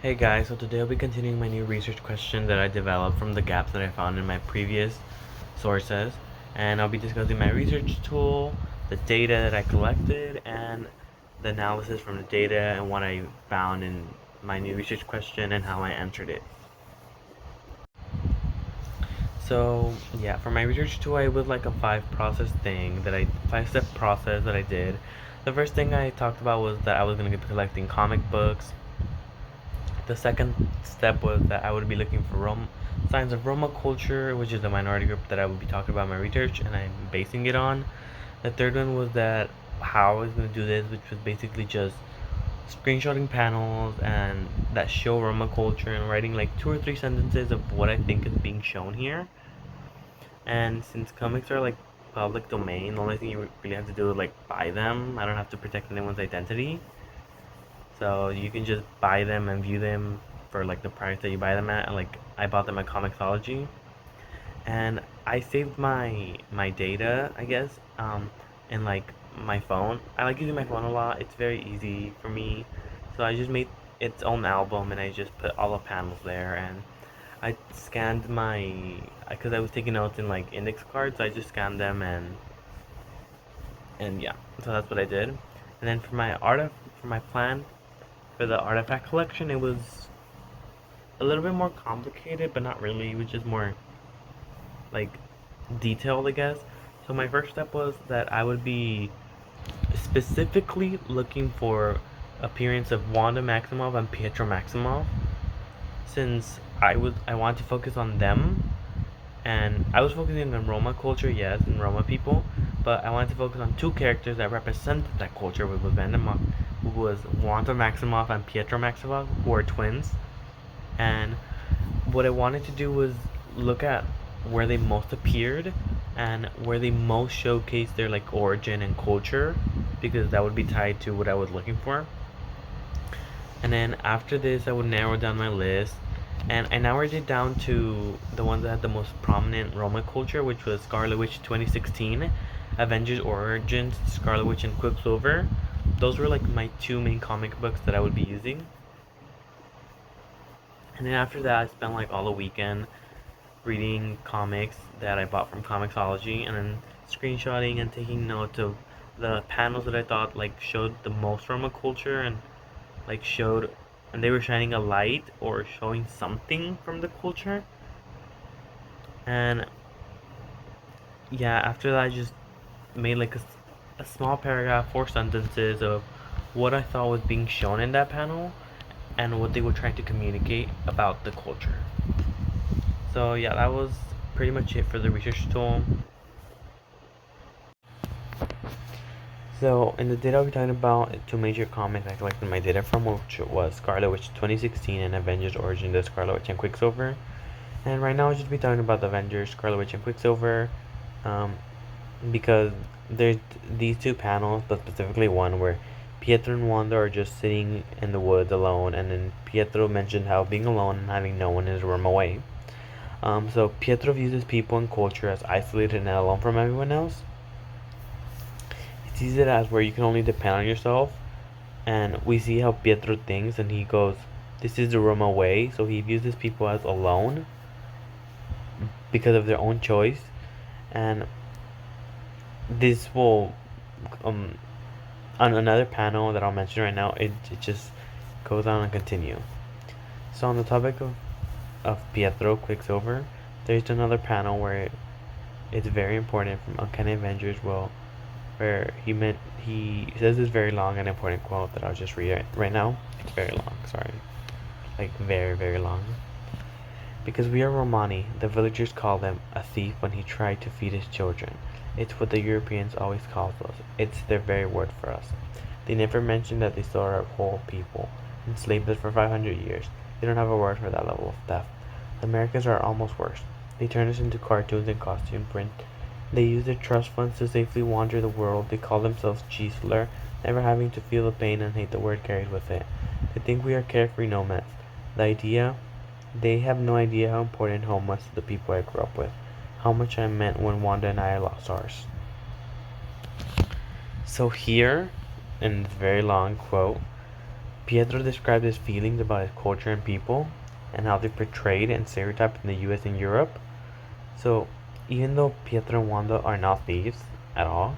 Hey guys, so today I'll be continuing my new research question that I developed from the gaps that I found in my previous sources. And I'll be discussing my research tool, the data that I collected, and the analysis from the data and what I found in my new research question and how I answered it. So yeah, for my research tool, I was like a five-step process that I did. The first thing I talked about was that I was going to be collecting comic books. The second step was that I would be looking for signs of Roma culture, which is the minority group that I would be talking about in my research, and I'm basing it on. The third one was that how I was going to do this, which was basically just screenshotting panels and that show Roma culture and writing like 2 or 3 sentences of what I think is being shown here. And since comics are like public domain, the only thing you really have to do is like buy them. I don't have to protect anyone's identity. So you can just buy them and view them for like the price that you buy them at. Like I bought them at Comixology, and I saved my data, I guess, in like my phone. I like using my phone a lot. It's very easy for me. So I just made its own album and I just put all the panels there and I scanned because I was taking notes in like index cards. So I just scanned them and yeah. So that's what I did. And then for my plan for the artifact collection, it was a little bit more complicated, but not really. It was just more like detailed, I guess. So my first step was that I would be specifically looking for appearance of Wanda Maximoff and Pietro Maximoff, since I want to focus on them, and I was focusing on Roma culture, yes, and Roma people, but I wanted to focus on two characters that represented that culture, which was who was Wanda Maximoff and Pietro Maximoff, who are twins, and what I wanted to do was look at where they most appeared and where they most showcased their like origin and culture, because that would be tied to what I was looking for. And then after this I would narrow down my list, and I narrowed it down to the ones that had the most prominent Roma culture, which was Scarlet Witch 2016, Avengers Origins, Scarlet Witch, and Quicksilver. Those were like my two main comic books that I would be using. And then after that I spent like all the weekend reading comics that I bought from Comixology and then screenshotting and taking notes of the panels that I thought like showed the most Roma culture and like showed and they were shining a light or showing something from the culture. And yeah, after that I just made like a small paragraph, 4 sentences of what I thought was being shown in that panel and what they were trying to communicate about the culture. So yeah, that was pretty much it for the research tool. So in the data we're talking about two major comics I collected my data from, which was Scarlet Witch 2016 and Avengers Origin of Scarlet Witch and Quicksilver. And right now I'll just be talking about the Avengers, Scarlet Witch and Quicksilver, um, because there's these two panels, but specifically one where Pietro and Wanda are just sitting in the woods alone, and then Pietro mentioned how being alone and having no one is a room away. So Pietro views his people and culture as isolated and alone from everyone else. He sees it as where you can only depend on yourself, and we see how Pietro thinks, and he goes, "This is the Roma way." So he views his people as alone because of their own choice, and this will on another panel that I'll mention right now, it just goes on and continue. So on the topic of Pietro Quicksilver, there's another panel where it's very important from Uncanny Avengers, where he says this very long and important quote that I'll just read it right now. It's very long, sorry, like very very long. Because we are Romani, the villagers call him a thief when he tried to feed his children. It's what the Europeans always call us. It's their very word for us. They never mention that they stole our whole people, enslaved us for 500 years. They don't have a word for that level of theft. The Americans are almost worse. They turn us into cartoons and costume print. They use their trust funds to safely wander the world. They call themselves Chisler, never having to feel the pain and hate the word carries with it. They think we are carefree nomads. They have no idea how important home was to the people I grew up with, how much I meant when Wanda and I lost ours. So here, in this very long quote, Pietro described his feelings about his culture and people and how they're portrayed and stereotyped in the US and Europe. So, even though Pietro and Wanda are not thieves at all,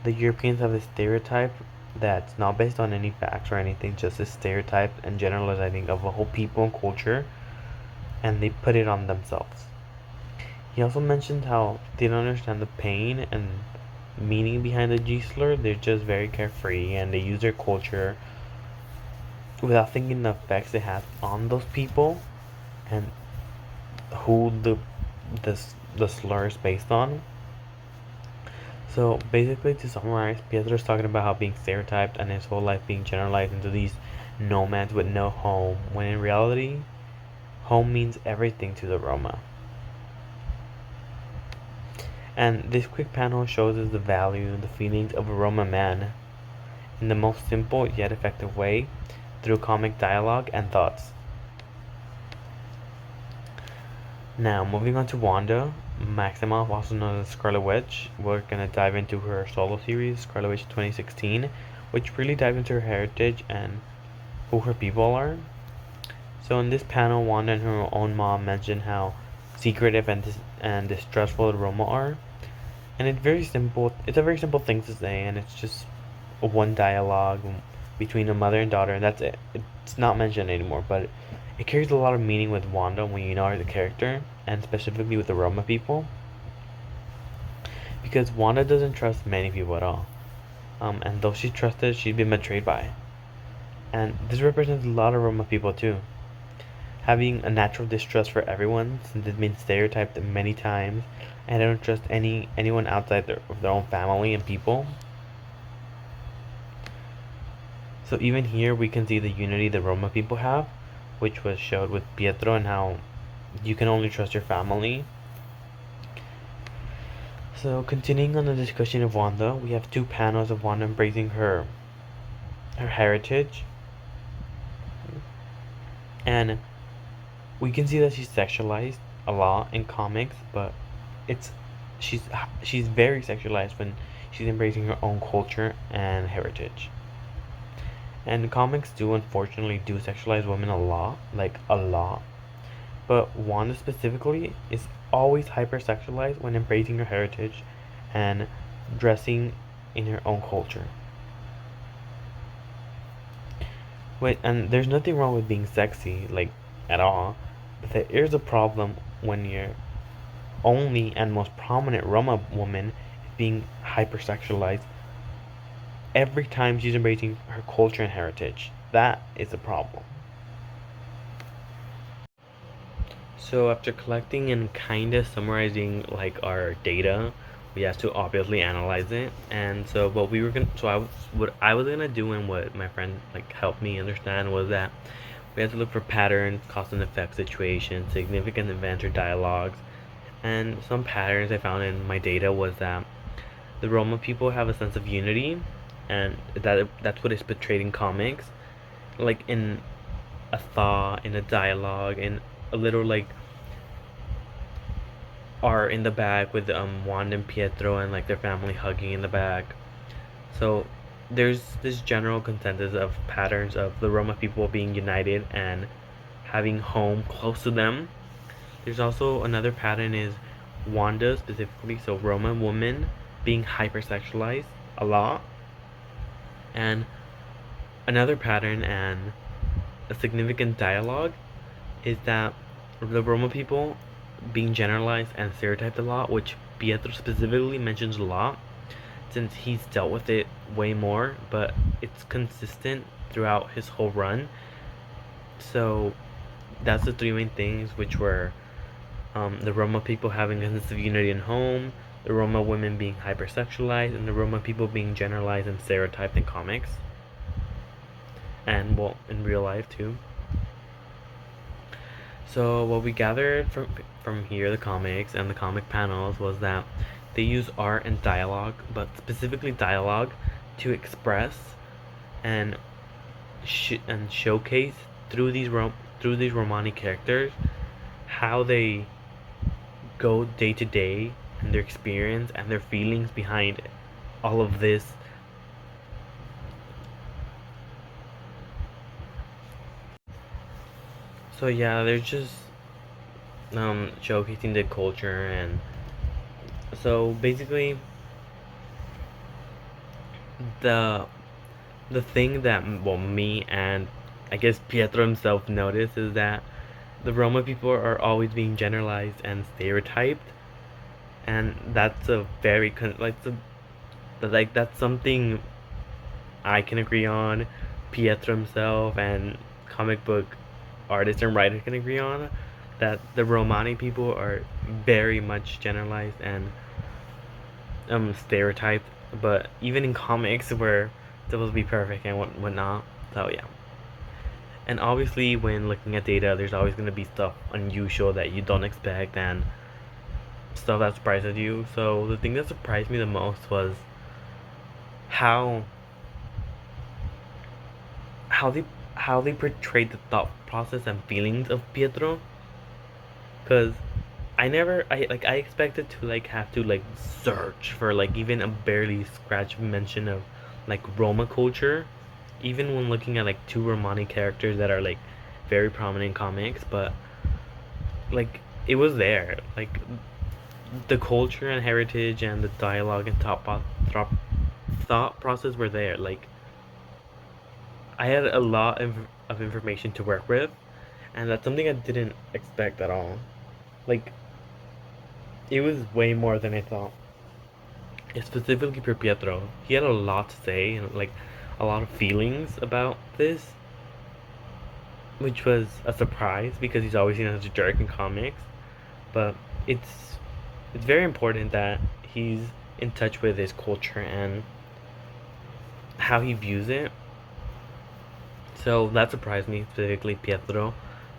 the Europeans have a stereotype that's not based on any facts or anything, just a stereotype and generalizing of a whole people and culture, and they put it on themselves. He also mentioned how they don't understand the pain and meaning behind the G slur. They're just very carefree and they use their culture without thinking the effects it has on those people and who the slur is based on. So basically, to summarize, Pietro's talking about how being stereotyped and his whole life being generalized into these nomads with no home, when in reality, home means everything to the Roma. And this quick panel shows us the value and the feelings of a Roma man in the most simple yet effective way through comic dialogue and thoughts. Now, moving on to Wanda Maximoff, also known as Scarlet Witch. We're gonna dive into her solo series, Scarlet Witch 2016, which really dives into her heritage and who her people are. So in this panel, Wanda and her own mom mention how secretive and distrustful the Roma are, and it's very simple. It's a very simple thing to say, and it's just one dialogue between a mother and daughter, and that's it. It's not mentioned anymore, but it carries a lot of meaning with Wanda when you know her the character, and specifically with the Roma people, because Wanda doesn't trust many people at all. And though she trusted, she'd been betrayed by. And this represents a lot of Roma people too. Having a natural distrust for everyone, since it's been stereotyped many times, and they don't trust anyone outside of their own family and people. So even here we can see the unity the Roma people have, which was showed with Pietro and how you can only trust your family. So continuing on the discussion of Wanda, we have two panels of Wanda embracing her heritage. And we can see that she's sexualized a lot in comics, but it's she's very sexualized when she's embracing her own culture and heritage. And comics do unfortunately do sexualize women a lot, like a lot. But Wanda specifically is always hypersexualized when embracing her heritage and dressing in her own culture. Wait, and there's nothing wrong with being sexy, like at all. But there is a problem when your only and most prominent Roma woman is being hypersexualized every time she's embracing her culture and heritage. That is a problem. So after collecting and kind of summarizing like our data, we have to obviously analyze it. And so what I was gonna do and what my friend like helped me understand was that we have to look for patterns, cause and effect situations, significant events or dialogues. And some patterns I found in my data was that the Roma people have a sense of unity, and that's what is portrayed in comics, like in a thought, in a dialogue, in a little like are in the back with Wanda and Pietro and like their family hugging in the back. So there's this general consensus of patterns of the Roma people being united and having home close to them. There's also another pattern is Wanda specifically, so Roma women being hypersexualized a lot. And another pattern and a significant dialogue is that the Roma people being generalized and stereotyped a lot, which Pietro specifically mentions a lot since he's dealt with it way more, but it's consistent throughout his whole run. So that's the three main things, which were the Roma people having a sense of unity in home, the Roma women being hypersexualized, and the Roma people being generalized and stereotyped in comics. And well, in real life too. So what we gathered from here, the comics and the comic panels, was that they use art and dialogue, but specifically dialogue, to express and showcase through these Romani characters how they go day to day and their experience and their feelings behind all of this So yeah, they're just showcasing the culture, and so basically the the thing that, well, me and I guess Pietro himself noticed is that the Roma people are always being generalized and stereotyped, and that's a very like that's something I can agree on. Pietro himself and comic book artists and writers can agree on that the Romani people are very much generalized and stereotyped. But even in comics, we're supposed to be perfect and whatnot. So yeah. And obviously, when looking at data, there's always going to be stuff unusual that you don't expect and stuff that surprises you. So the thing that surprised me the most was how how they how they portrayed the thought process and feelings of Pietro. Cause I expected to like have to like search for like even a barely scratch mention of like Roma culture, even when looking at like two Romani characters that are like very prominent in comics, but like it was there. Like the culture and heritage and the dialogue and thought process were there. Like I had a lot of information to work with, and that's something I didn't expect at all. Like it was way more than I thought. Specifically for Pietro, he had a lot to say and like a lot of feelings about this, which was a surprise because he's always seen as a jerk in comics. But it's it's very important that he's in touch with his culture and how he views it. So that surprised me, specifically Pietro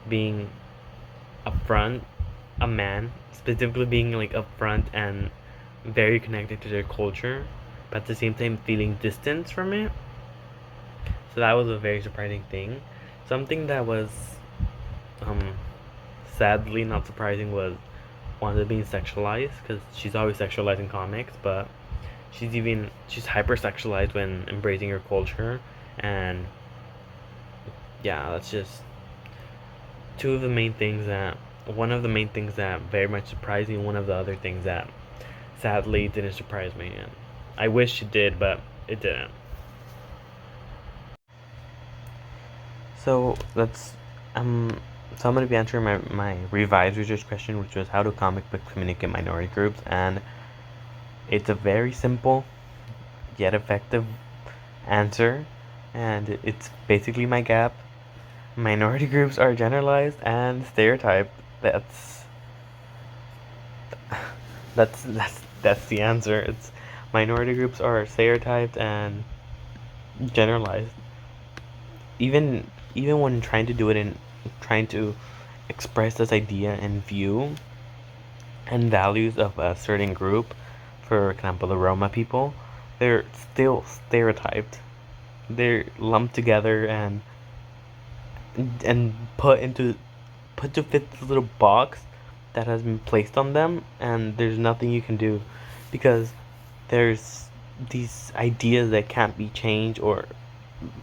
being upfront, a man, specifically being like upfront and very connected to their culture, but at the same time feeling distance from it. So that was a very surprising thing. Something that was um sadly not surprising was Wanda being sexualized, because she's always sexualized in comics, but she's hyper sexualized when embracing her culture, and yeah, that's just two of the main things that one of the main things that very much surprised me. One of the other things that sadly didn't surprise me, and I wish it did, but it didn't. So that's um. So I'm gonna be answering my revised research question, which was how do comic books communicate minority groups, and it's a very simple yet effective answer, and it's basically my gap. Minority groups are generalized and stereotyped. That's the answer. It's minority groups are stereotyped and generalized. Even when trying to do it in trying to express this idea and view and values of a certain group, for example, the Roma people, they're still stereotyped. They're lumped together and put to fit this little box that has been placed on them, and there's nothing you can do because there's these ideas that can't be changed, or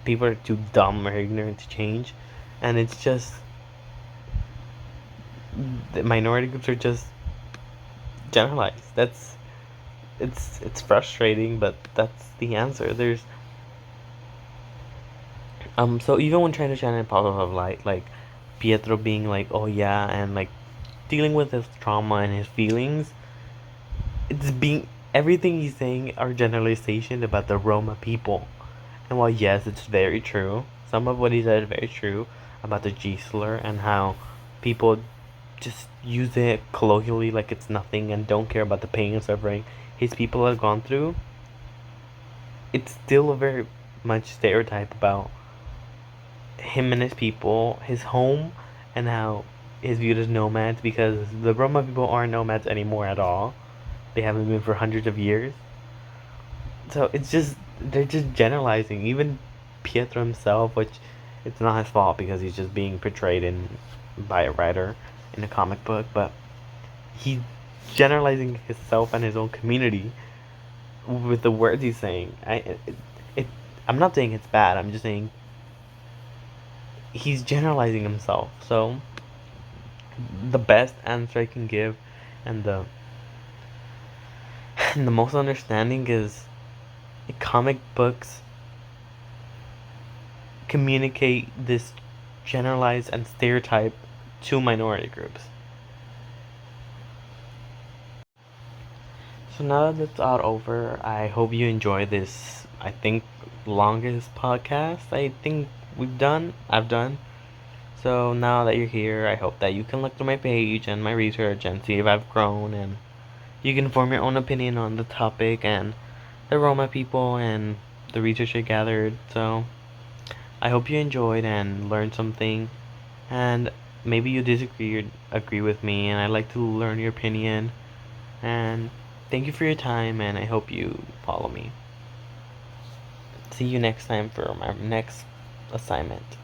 people are too dumb or ignorant to change, and it's just the minority groups are just generalized. It's frustrating, but that's the answer. There's so even when trying to shine a positive of light, like Pietro being like, oh yeah, and like dealing with his trauma and his feelings, it's being everything he's saying are generalizations about the Roma people. And while yes, it's very true, some of what he said is very true about the G slur and how people just use it colloquially like it's nothing and don't care about the pain and suffering his people have gone through. It's still a very much stereotype about him and his people, his home, and how is viewed as nomads, because the Roma people aren't nomads anymore at all. They haven't been for hundreds of years. So it's just they're just generalizing. Even Pietro himself, which it's not his fault because he's just being portrayed in by a writer in a comic book, but he's generalizing himself and his own community with the words he's saying. It I'm not saying it's bad. I'm just saying he's generalizing himself. So the best answer I can give, and the and the most understanding, is comic books communicate this generalized and stereotype to minority groups. So now that it's all over, I hope you enjoy this, I think, longest podcast I've done. So now that you're here, I hope that you can look through my page and my research and see if I've grown, and you can form your own opinion on the topic and the Roma people and the research I gathered. So I hope you enjoyed and learned something, and maybe you disagree or agree with me, and I'd like to learn your opinion. And thank you for your time, and I hope you follow me. See you next time for my next assignment.